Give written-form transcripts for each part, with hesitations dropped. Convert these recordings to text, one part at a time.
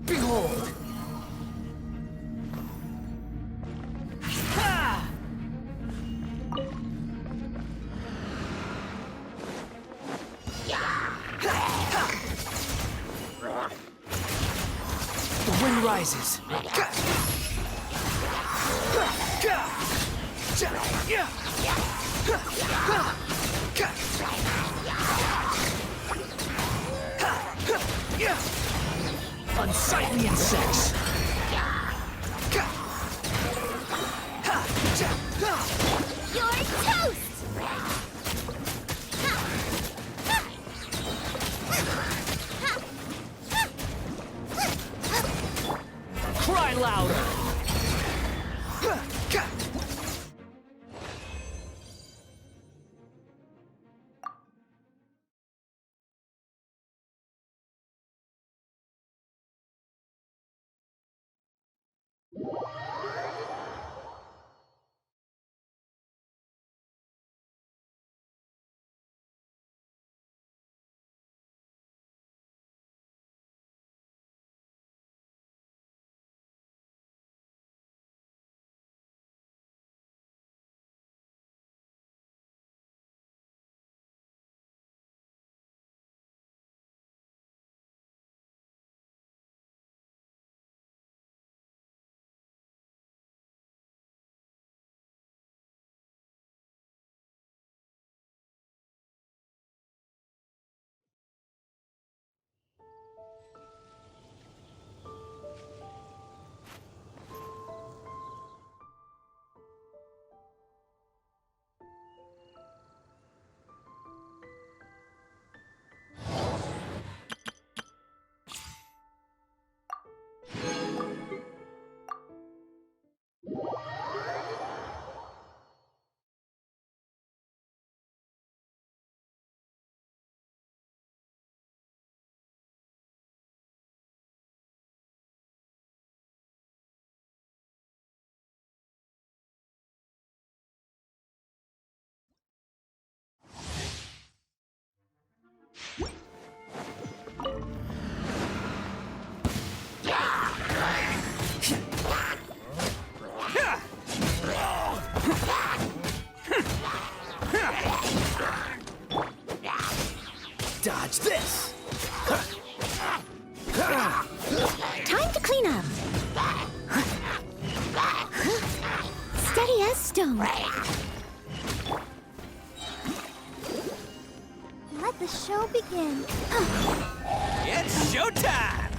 Behold! Ha! The wind rises. Unsightly insects! You're toast! Cry louder! Dodge this! Time to clean up. Steady as stone. Let the show begin. It's showtime!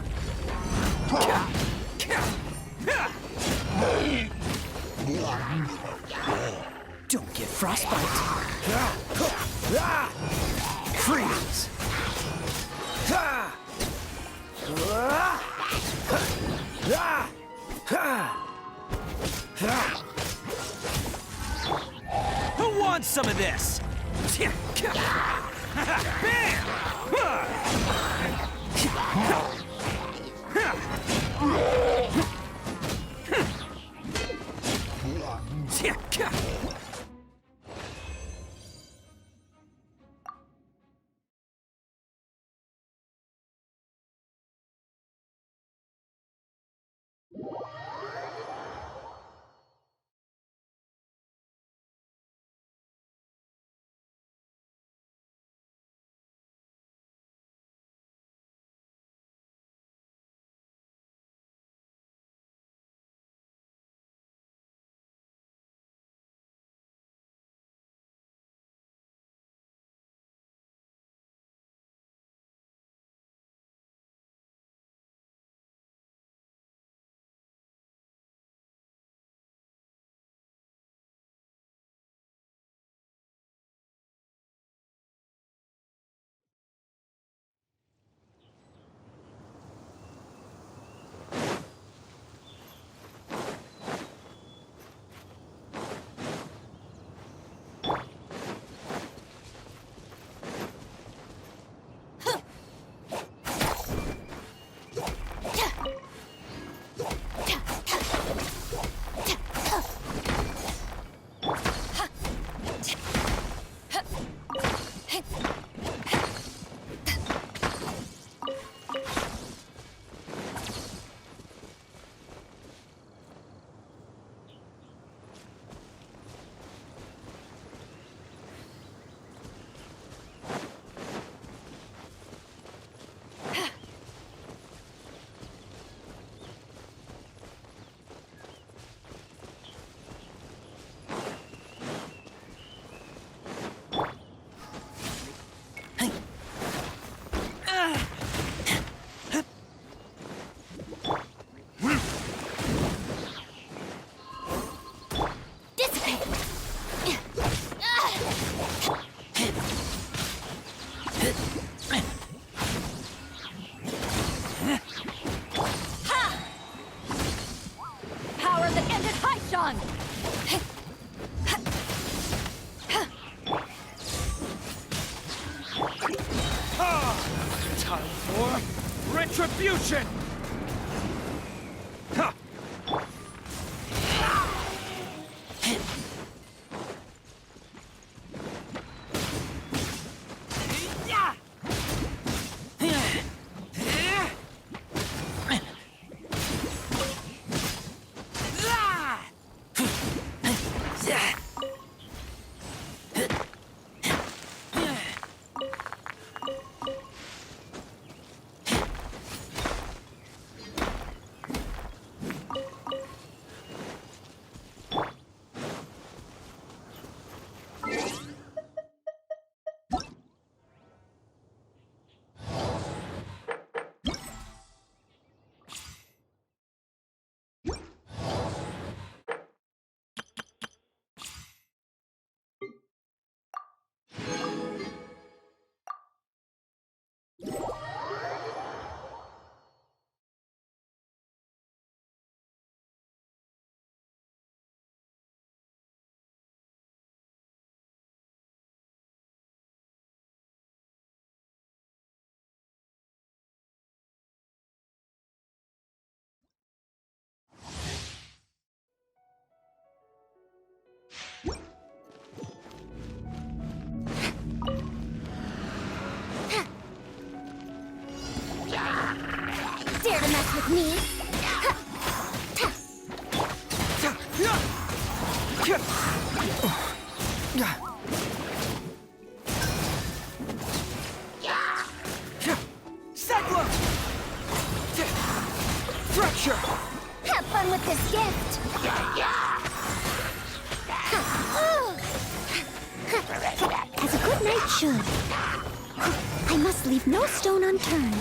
Don't get frostbite. Freeze! Who wants some of this? Bam! Time for retribution! Huh. mess with me. Cyclone! Fracture! Have fun with this gift. As a good knight should. I must leave no stone unturned.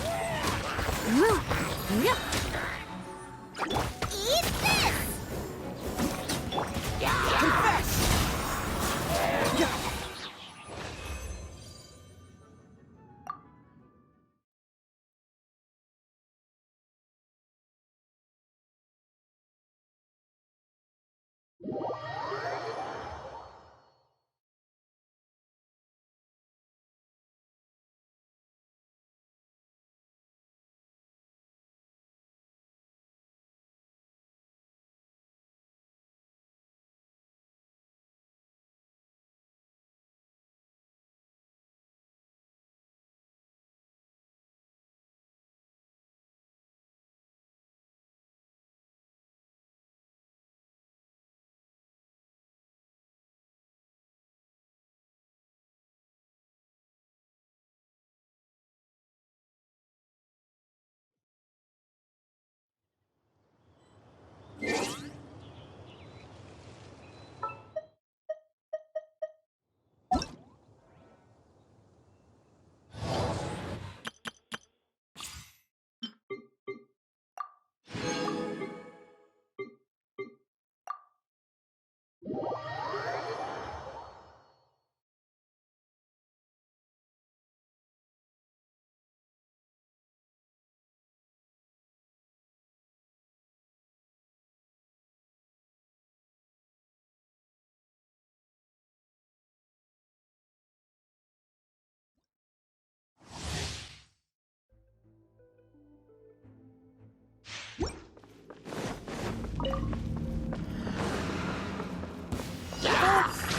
Eat this! Confess!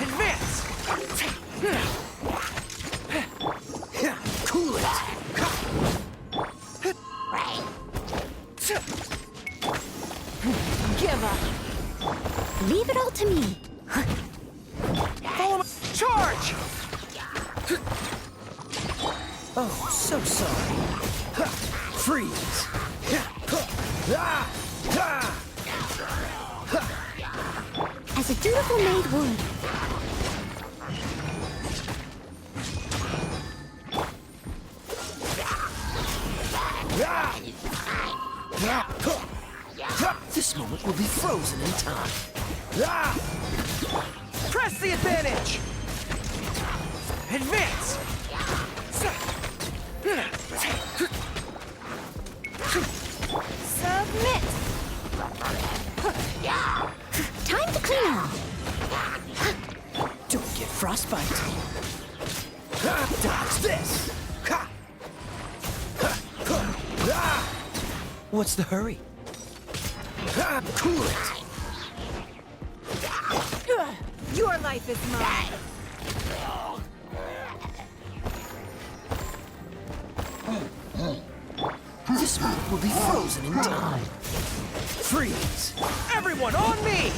Advance! Cool it! Give up! Leave it all to me. Follow my charge! Oh, so sorry. Freeze! As a dutiful maid would. This moment will be frozen in time. Press the advantage! Advance! Submit! Time to clean up. Don't get frostbite. Dodge this! What's the hurry? Cool it! Your life is mine. This moment will be frozen in time. Freeze! Everyone on me!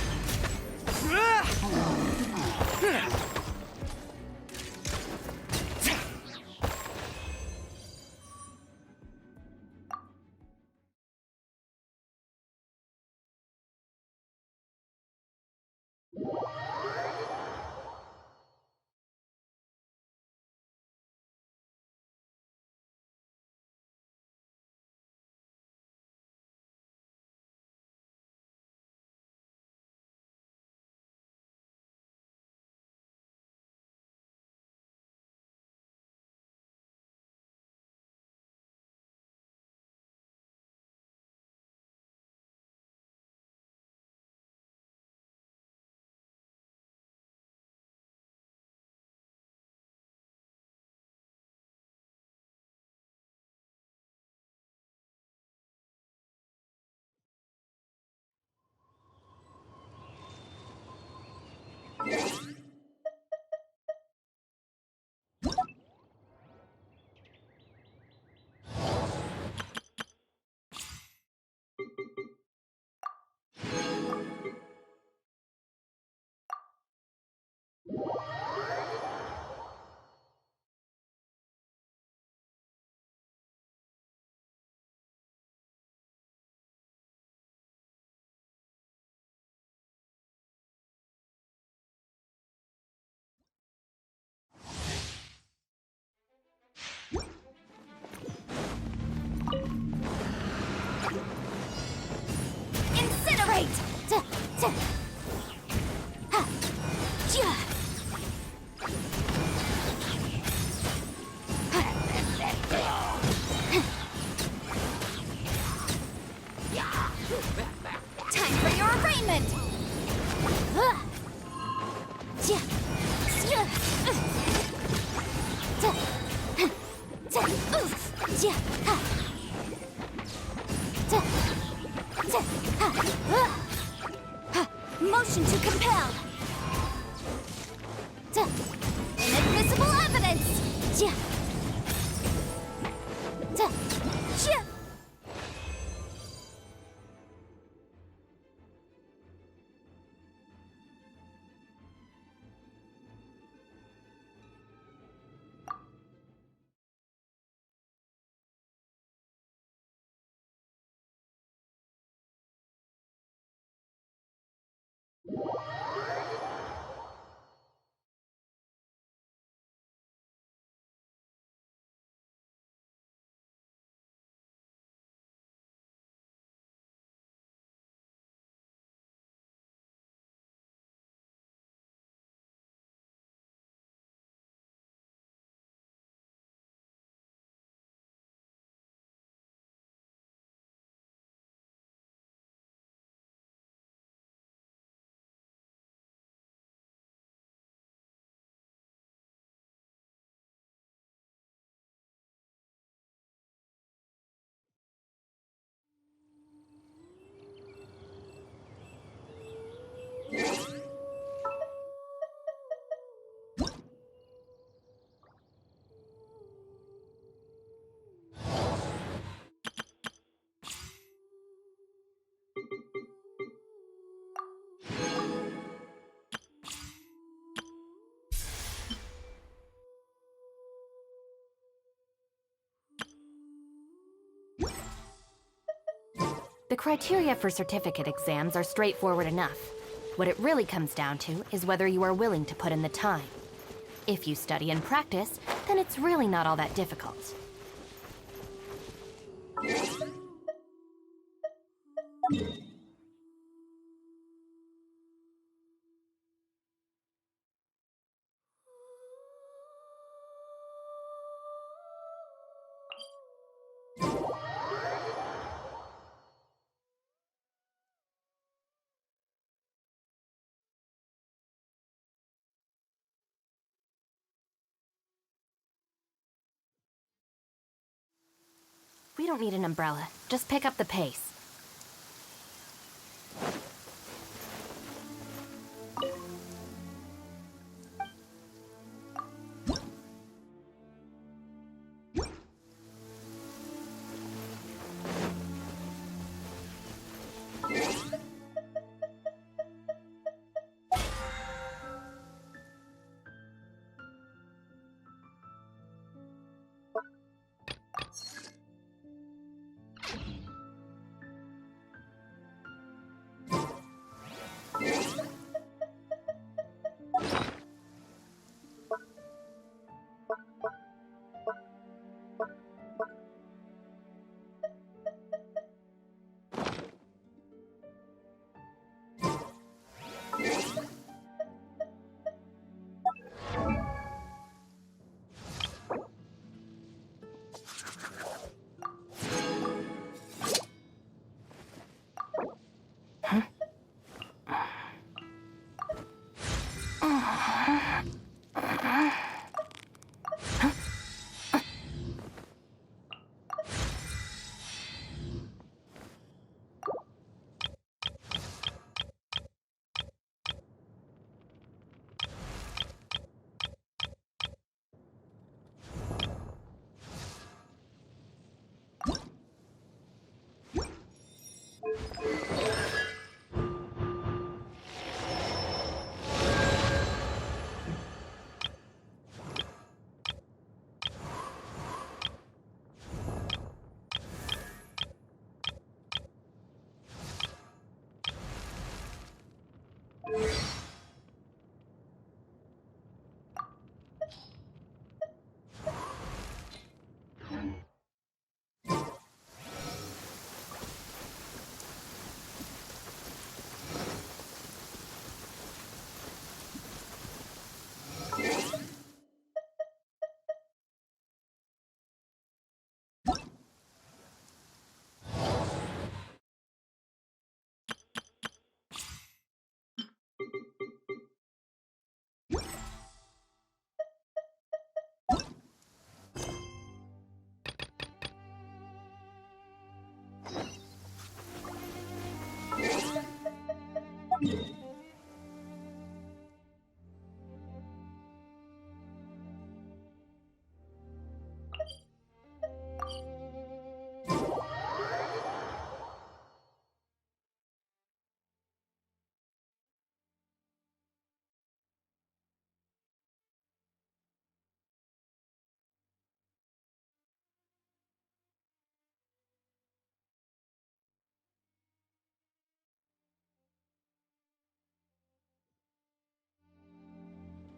Motion to compel. Inadmissible evidence. The criteria for certificate exams are straightforward enough. What it really comes down to is whether you are willing to put in the time. If you study and practice, then it's really not all that difficult. We don't need an umbrella. Just pick up the pace.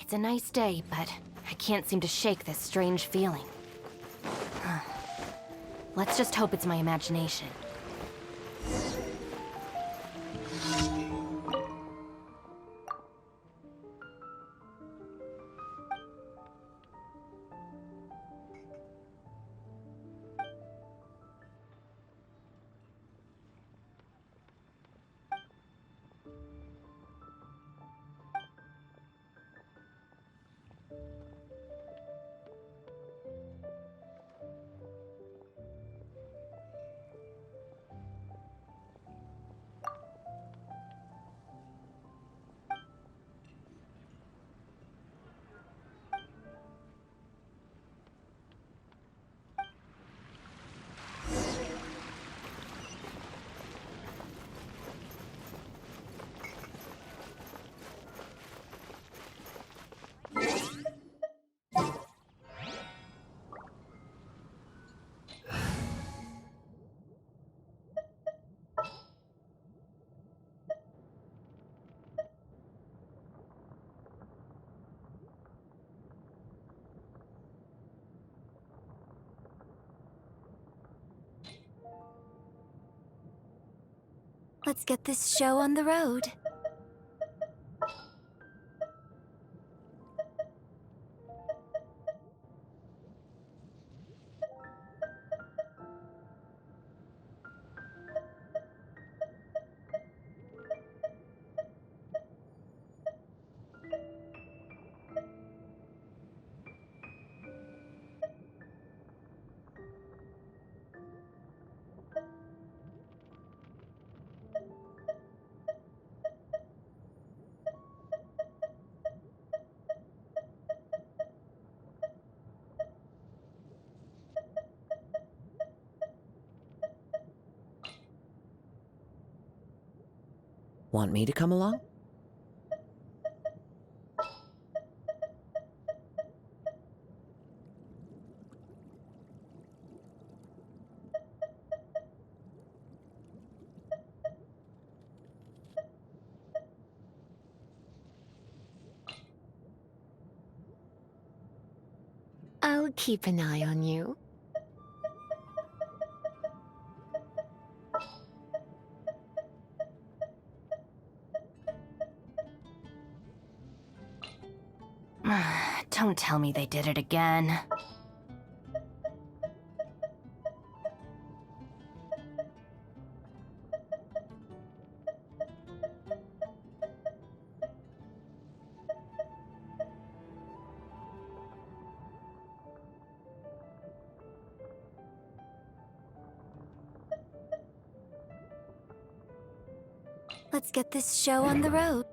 It's a nice day, but I can't seem to shake this strange feeling. Let's just hope it's my imagination. Let's get this show on the road. Want me to come along? I'll keep an eye on you. Don't tell me they did it again. Let's get this show on the road.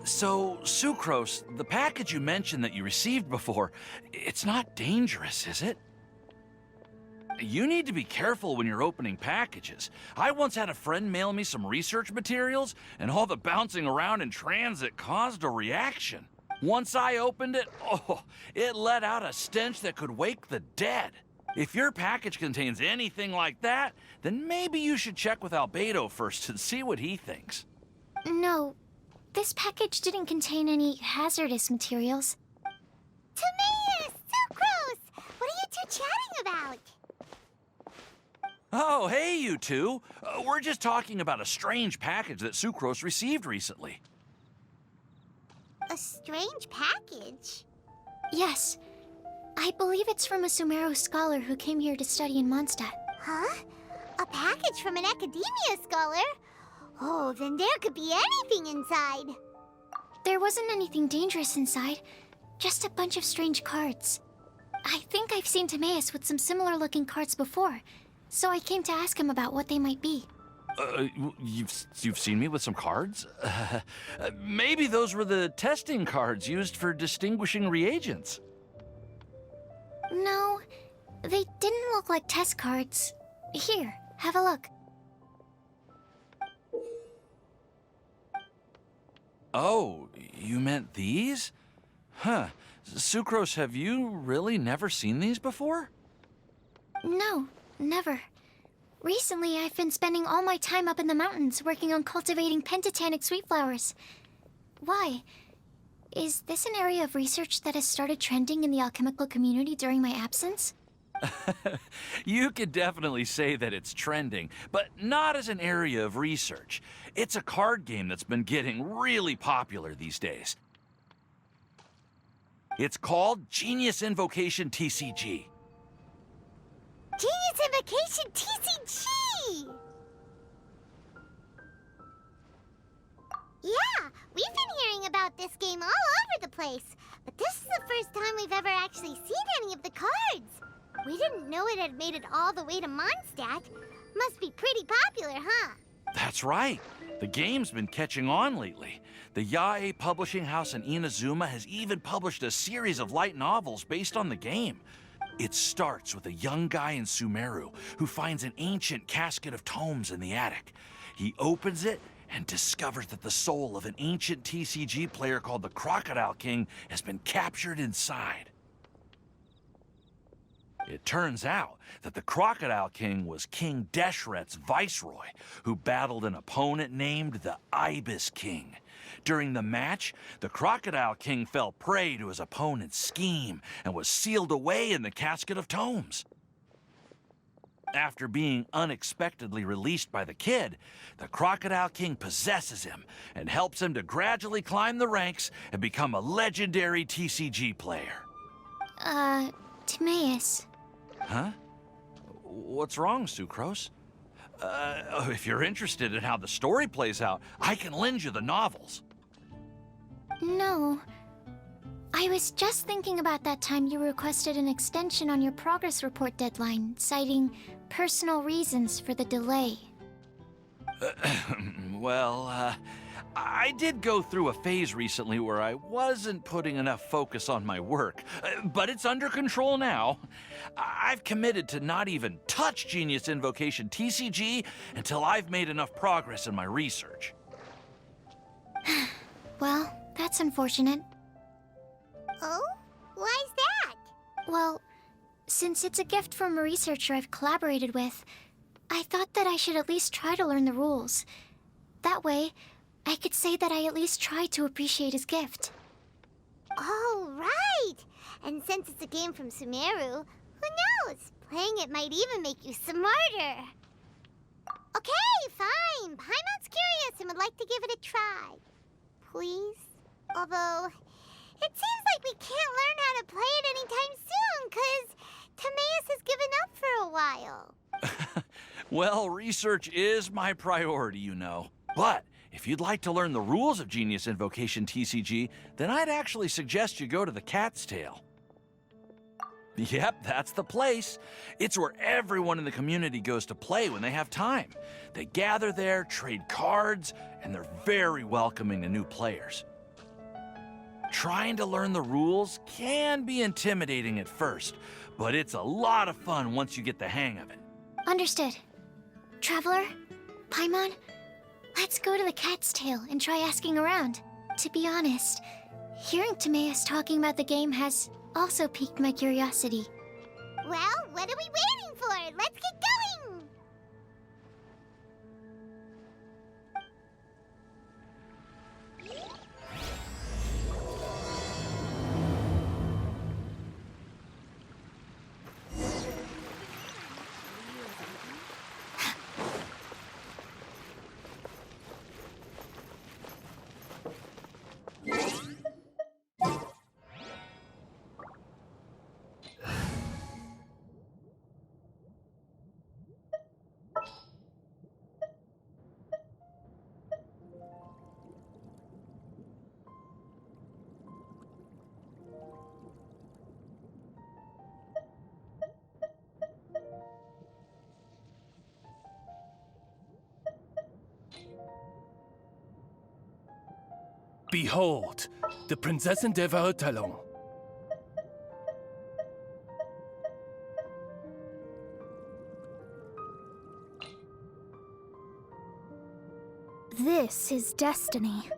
So, Sucrose, the package you mentioned that you received before, it's not dangerous, is it? You need to be careful when you're opening packages. I once had a friend mail me some research materials, and all the bouncing around in transit caused a reaction. Once I opened it, it let out a stench that could wake the dead. If your package contains anything like that, then maybe you should check with Albedo first and see what he thinks. No, this package didn't contain any hazardous materials. Timaeus! Sucrose! What are you two chatting about? Oh, hey, you two. We're just talking about a strange package that Sucrose received recently. A strange package? Yes. I believe it's from a Sumeru scholar who came here to study in Mondstadt. Huh? A package from an academia scholar? Oh, then there could be anything inside. There wasn't anything dangerous inside, just a bunch of strange cards. I think I've seen Timaeus with some similar-looking cards before, so I came to ask him about what they might be. You've seen me with some cards? Maybe those were the testing cards used for distinguishing reagents. No, they didn't look like test cards. Here, have a look. Oh, you meant these? Huh. Sucrose, have you really never seen these before? No, never. Recently, I've been spending all my time up in the mountains working on cultivating pentatonic sweet flowers. Why? Is this an area of research that has started trending in the alchemical community during my absence? You could definitely say that it's trending, but not as an area of research. It's a card game that's been getting really popular these days. It's called Genius Invocation TCG. Genius Invocation TCG! Yeah, we've been hearing about this game all over the place, but this is the first time we've ever actually seen any of the cards. We didn't know it had made it all the way to Mondstadt. Must be pretty popular, huh? That's right. The game's been catching on lately. The Yae publishing house in Inazuma has even published a series of light novels based on the game. It starts with a young guy in Sumeru who finds an ancient casket of tomes in the attic. He opens it and discovers that the soul of an ancient TCG player called the Crocodile King has been captured inside. It turns out that the Crocodile King was King Deshret's viceroy, who battled an opponent named the Ibis King. During the match, the Crocodile King fell prey to his opponent's scheme and was sealed away in the casket of tomes. After being unexpectedly released by the kid, the Crocodile King possesses him and helps him to gradually climb the ranks and become a legendary TCG player. Timaeus. Huh? What's wrong, Sucrose? If you're interested in how the story plays out, I can lend you the novels. No. I was just thinking about that time you requested an extension on your progress report deadline, citing personal reasons for the delay. Well, I did go through a phase recently where I wasn't putting enough focus on my work, but it's under control now. I've committed to not even touch Genius Invocation TCG until I've made enough progress in my research. Well, that's unfortunate. Oh? Why's that? Well, since it's a gift from a researcher I've collaborated with, I thought that I should at least try to learn the rules. That way, I could say that I at least tried to appreciate his gift. Oh, right! And since it's a game from Sumeru, who knows? Playing it might even make you smarter. Okay, fine. Paimon's curious and would like to give it a try. Please? Although, it seems like we can't learn how to play it anytime soon, 'cause Timaeus has given up for a while. Well, research is my priority, you know. But if you'd like to learn the rules of Genius Invocation TCG, then I'd actually suggest you go to the Cat's Tail. Yep, that's the place. It's where everyone in the community goes to play when they have time. They gather there, trade cards, and they're very welcoming to new players. Trying to learn the rules can be intimidating at first, but it's a lot of fun once you get the hang of it. Understood. Traveler, Paimon, let's go to the Cat's Tail and try asking around. To be honest, hearing Timaeus talking about the game has also piqued my curiosity. Well, what are we waiting for? Let's get going! Behold, the Prinzessin der Verurteilung. This is destiny.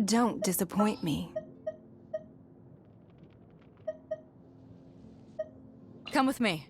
Don't disappoint me. Come with me.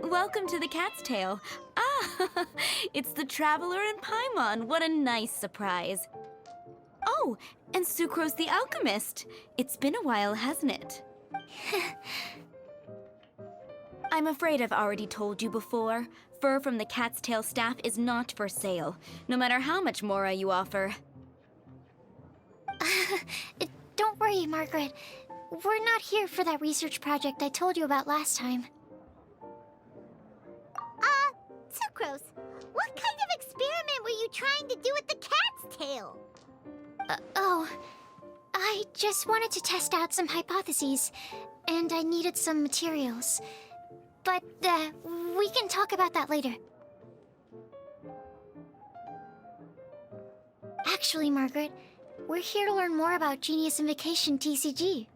Welcome to the Cat's Tail. Ah, it's the Traveler and Paimon. What a nice surprise. Oh, and Sucrose the Alchemist. It's been a while, hasn't it? I'm afraid I've already told you before. Fur from the Cat's Tail staff is not for sale, no matter how much Mora you offer. Don't worry, Margaret. We're not here for that research project I told you about last time. Sucrose, what kind of experiment were you trying to do with the cat's tail? I just wanted to test out some hypotheses, and I needed some materials. But, we can talk about that later. Actually, Margaret, we're here to learn more about Genius Invocation TCG.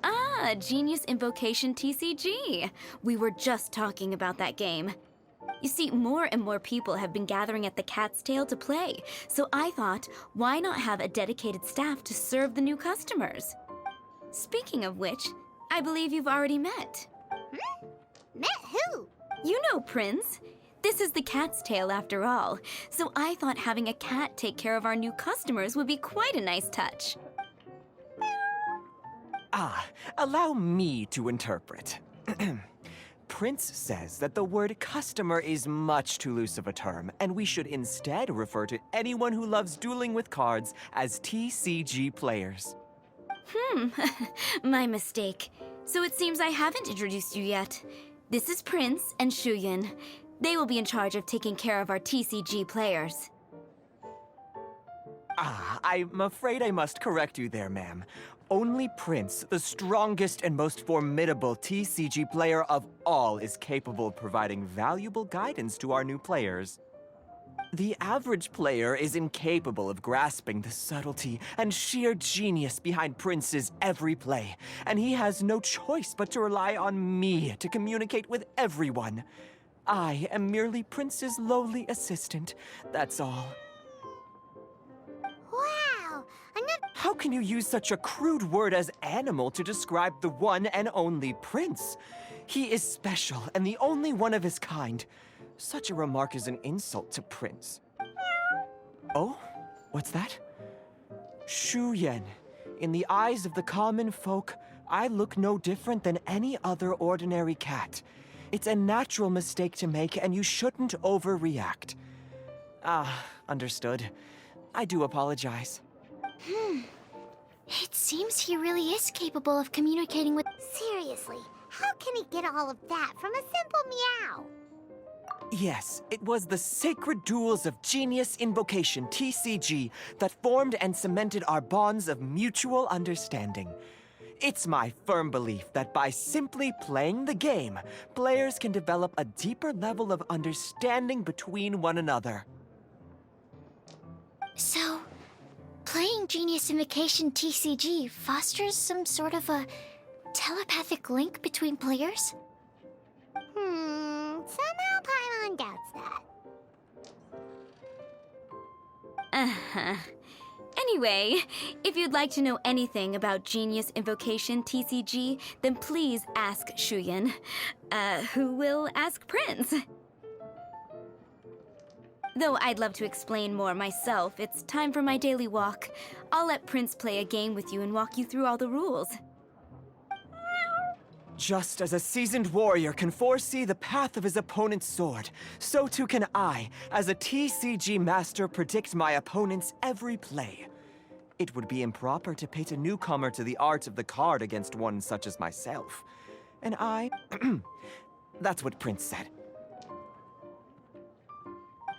Ah, Genius Invocation TCG. We were just talking about that game. You see, more and more people have been gathering at the Cat's Tail to play, so I thought, why not have a dedicated staff to serve the new customers? Speaking of which, I believe you've already met. Met who? You know Prince. This is the Cat's Tail after all, so I thought having a cat take care of our new customers would be quite a nice touch. Allow me to interpret. Prince says that the word customer is much too loose of a term, and we should instead refer to anyone who loves dueling with cards as TCG players. My mistake. So it seems I haven't introduced you yet. This is Prince and Shuyan. They will be in charge of taking care of our TCG players. I'm afraid I must correct you there, ma'am. Only Prince, the strongest and most formidable TCG player of all, is capable of providing valuable guidance to our new players. The average player is incapable of grasping the subtlety and sheer genius behind Prince's every play, and he has no choice but to rely on me to communicate with everyone. I am merely Prince's lowly assistant, that's all. Wow, another... How can you use such a crude word as animal to describe the one and only prince? He is special and the only one of his kind. Such a remark is an insult to Prince. Oh? What's that? Shu Yan. In the eyes of the common folk, I look no different than any other ordinary cat. It's a natural mistake to make, and you shouldn't overreact. Ah, understood. I do apologize. It seems he really is capable of communicating with... Seriously, how can he get all of that from a simple meow? Yes, it was the sacred duels of Genius Invocation, TCG, that formed and cemented our bonds of mutual understanding. It's my firm belief that by simply playing the game, players can develop a deeper level of understanding between one another. So, playing Genius Invocation TCG fosters some sort of a telepathic link between players? Somehow Paimon doubts that. Anyway, if you'd like to know anything about Genius Invocation TCG, then please ask Shuyan, who will ask Prince. Though I'd love to explain more myself, it's time for my daily walk. I'll let Prince play a game with you and walk you through all the rules. Just as a seasoned warrior can foresee the path of his opponent's sword, so too can I, as a TCG master, predict my opponent's every play. It would be improper to pit a newcomer to the art of the card against one such as myself. And I... That's what Prince said.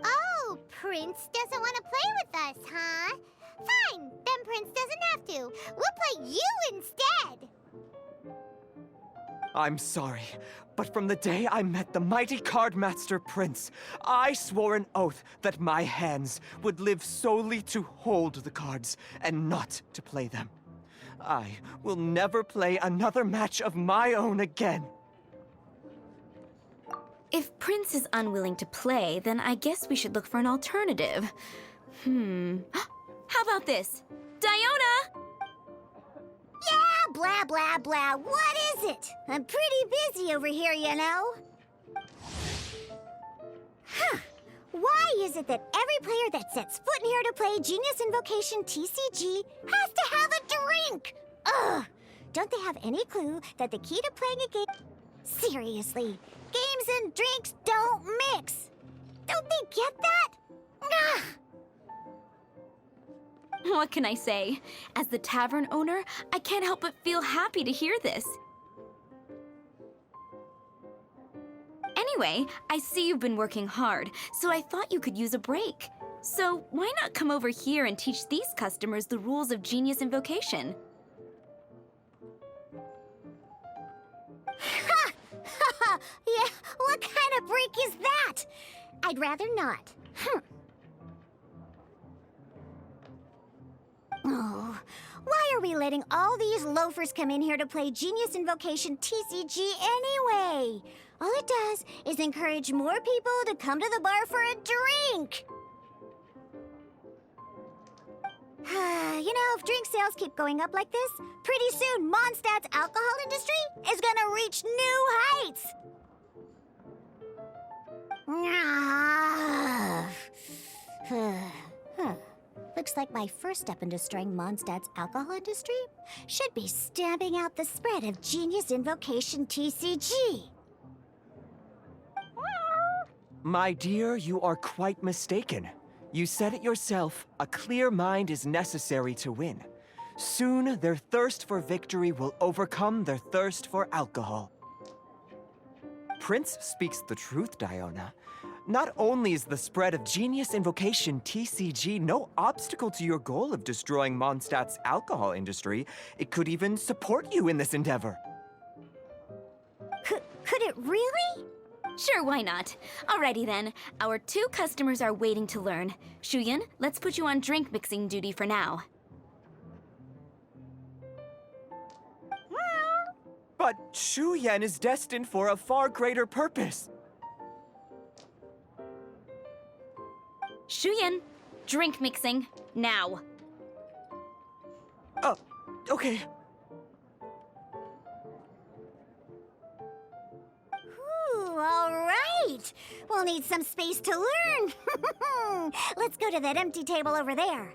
Oh, Prince doesn't want to play with us, huh? Fine, then Prince doesn't have to. We'll play you instead. I'm sorry, but from the day I met the mighty cardmaster Prince, I swore an oath that my hands would live solely to hold the cards and not to play them. I will never play another match of my own again. If Prince is unwilling to play, then I guess we should look for an alternative. How about this? Diona! Yeah, blah, blah, blah. What is it? I'm pretty busy over here, you know. Why is it that every player that sets foot in here to play Genius Invocation TCG has to have a drink? Ugh! Don't they have any clue that the key to playing a game... Seriously, games and drinks don't mix. Don't they get that? Ugh! What can I say? As the tavern owner, I can't help but feel happy to hear this. Anyway, I see you've been working hard, so I thought you could use a break. So why not come over here and teach these customers the rules of Genius Invocation? Ha! Ha! Yeah, what kind of break is that? I'd rather not. Oh, why are we letting all these loafers come in here to play Genius Invocation TCG anyway? All it does is encourage more people to come to the bar for a drink. You know, if drink sales keep going up like this, pretty soon Mondstadt's alcohol industry is gonna reach new heights. Looks like my first step into destroying Mondstadt's alcohol industry should be stamping out the spread of Genius Invocation TCG. My dear, you are quite mistaken. You said it yourself, a clear mind is necessary to win. Soon, their thirst for victory will overcome their thirst for alcohol. Prince speaks the truth, Diona. Not only is the spread of Genius Invocation TCG no obstacle to your goal of destroying Mondstadt's alcohol industry, it could even support you in this endeavor. Could it really? Sure, why not? Alrighty then, our 2 customers are waiting to learn. Shuyan, let's put you on drink mixing duty for now. But Shu Yan is destined for a far greater purpose. Shuyan, drink mixing, now. Oh, okay. Ooh, all right. We'll need some space to learn. Let's go to that empty table over there.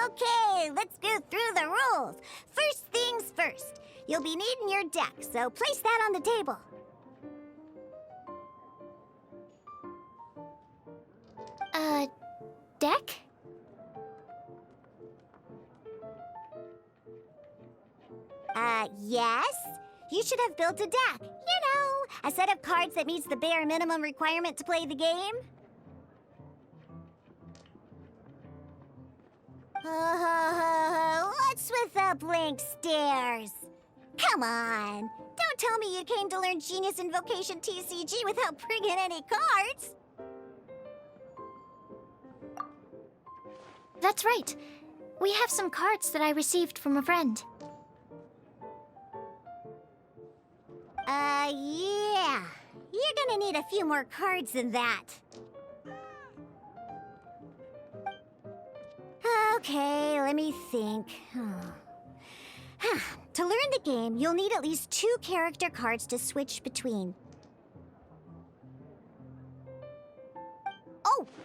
Okay, let's go through the rules. First things first. You'll be needing your deck, so place that on the table. Deck? Yes? You should have built a deck. You know, a set of cards that meets the bare minimum requirement to play the game. What's with the blank stares? Come on. Don't tell me you came to learn Genius Invocation TCG without bringing any cards. That's right. We have some cards that I received from a friend. Yeah. You're gonna need a few more cards than that. Okay, let me think. To learn the game, you'll need at least 2 character cards to switch between.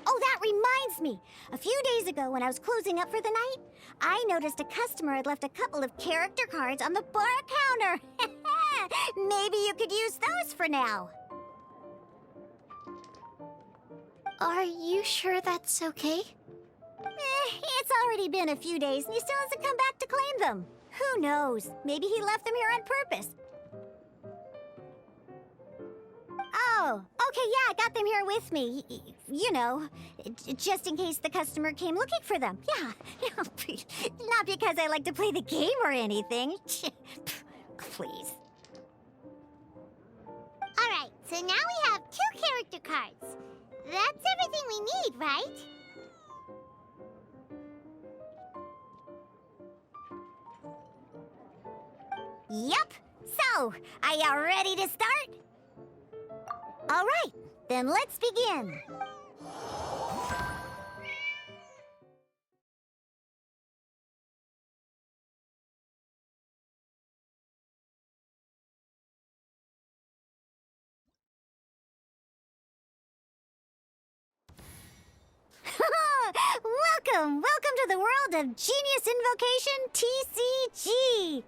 Oh, that reminds me. A few days ago, when I was closing up for the night, I noticed a customer had left a couple of character cards on the bar counter. Maybe you could use those for now. Are you sure that's okay? It's already been a few days and he still hasn't come back to claim them. Who knows? Maybe he left them here on purpose. Oh, okay, yeah, I got them here with me. You know, just in case the customer came looking for them. Yeah, not because I like to play the game or anything. Please. All right, so now we have 2 character cards. That's everything we need, right? Yep. So, are you ready to start? All right, then let's begin. Welcome to the world of Genius Invocation TCG.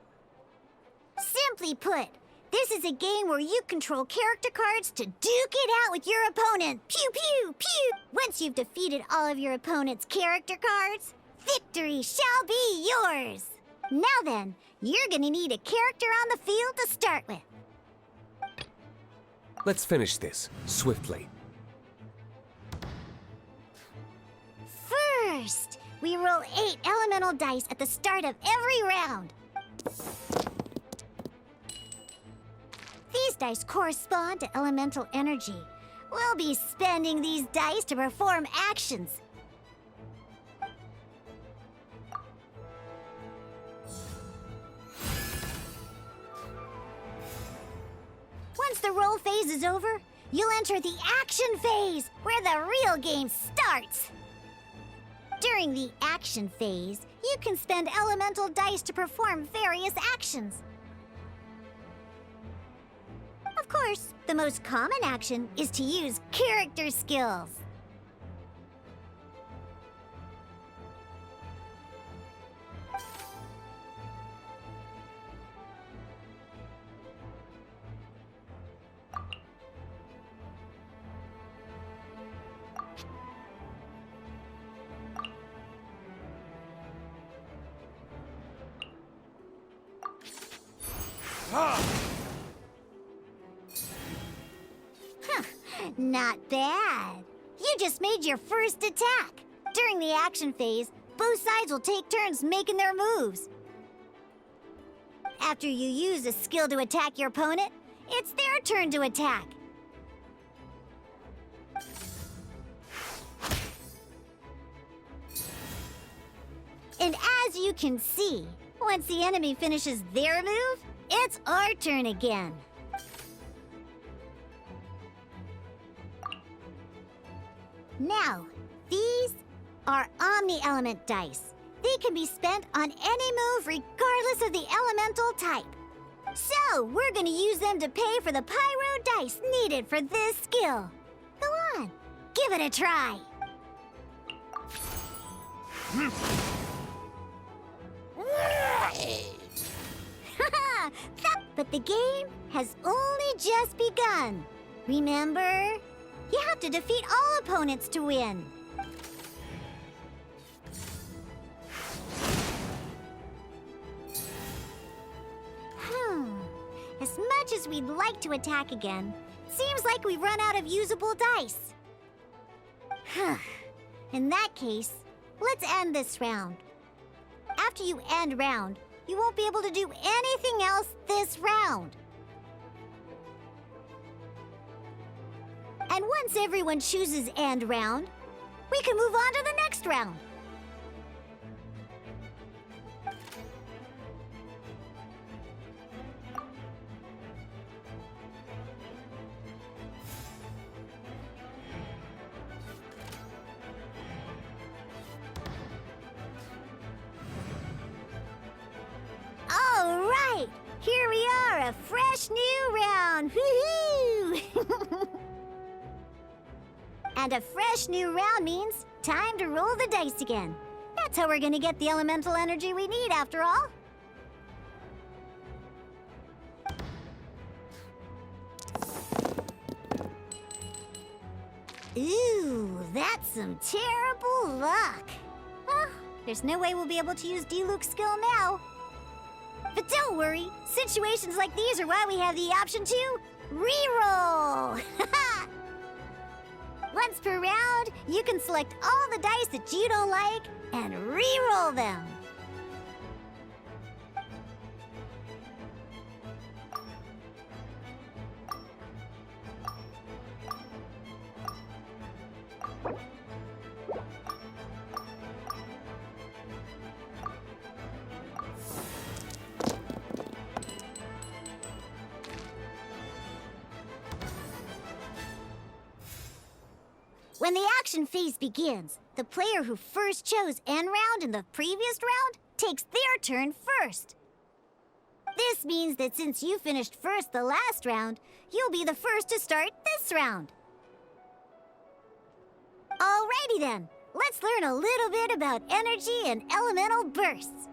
Simply put, this is a game where you control character cards to duke it out with your opponent. Pew, pew, pew! Once you've defeated all of your opponent's character cards, victory shall be yours. Now then, you're gonna need a character on the field to start with. Let's finish this, swiftly. First, we roll 8 elemental dice at the start of every round. These dice correspond to elemental energy. We'll be spending these dice to perform actions. Once the roll phase is over, you'll enter the action phase, where the real game starts. During the action phase, you can spend elemental dice to perform various actions. Of course, the most common action is to use character skills. Not bad. You just made your first attack. During the action phase, both sides will take turns making their moves. After you use a skill to attack your opponent, it's their turn to attack. And as you can see, Once the enemy finishes their move, it's our turn again. Now, these are Omni-Element dice. They can be spent on any move regardless of the elemental type. So, we're gonna use them to pay for the pyro dice needed for this skill. Go on, give it a try. But the game has only just begun. Remember? You have to defeat all opponents to win. As much as we'd like to attack again, seems like we've run out of usable dice. In that case, let's end this round. After you end round, you won't be able to do anything else this round. And once everyone chooses end round, we can move on to the next round. All right, here we are, a fresh new round. Woohoo! And a fresh new round means time to roll the dice again. That's how we're gonna get the elemental energy we need, after all. Ooh, that's some terrible luck. Well, there's no way we'll be able to use Diluc's skill now. But don't worry, situations like these are why we have the option to reroll. Once per round, you can select all the dice that you don't like and re-roll them. When the action phase begins, the player who first chose end round in the previous round takes their turn first. This means that since you finished first the last round, you'll be the first to start this round. Alrighty then, let's learn a little bit about energy and elemental bursts.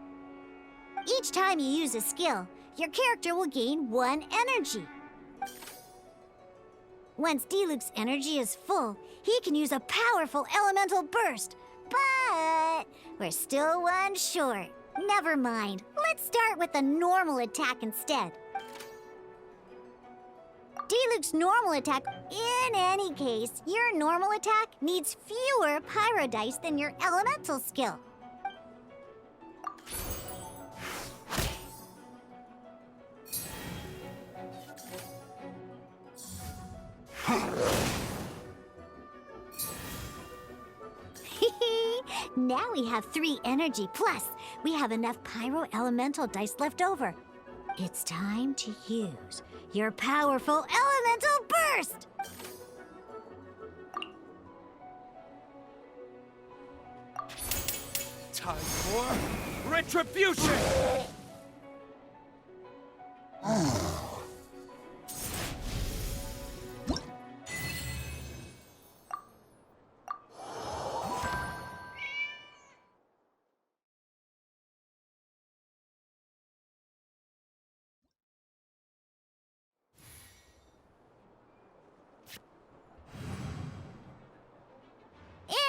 Each time you use a skill, your character will gain 1 energy. Once Diluc's energy is full, he can use a powerful elemental burst. But we're still 1 short. Never mind. Let's start with a normal attack instead. Diluc's normal attack, in any case, your normal attack needs fewer pyro dice than your elemental skill. Now we have 3 energy, plus we have enough pyro elemental dice left over. It's time to use your powerful elemental burst! Time for retribution!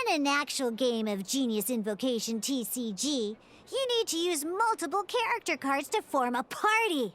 In an actual game of Genius Invocation TCG, you need to use multiple character cards to form a party.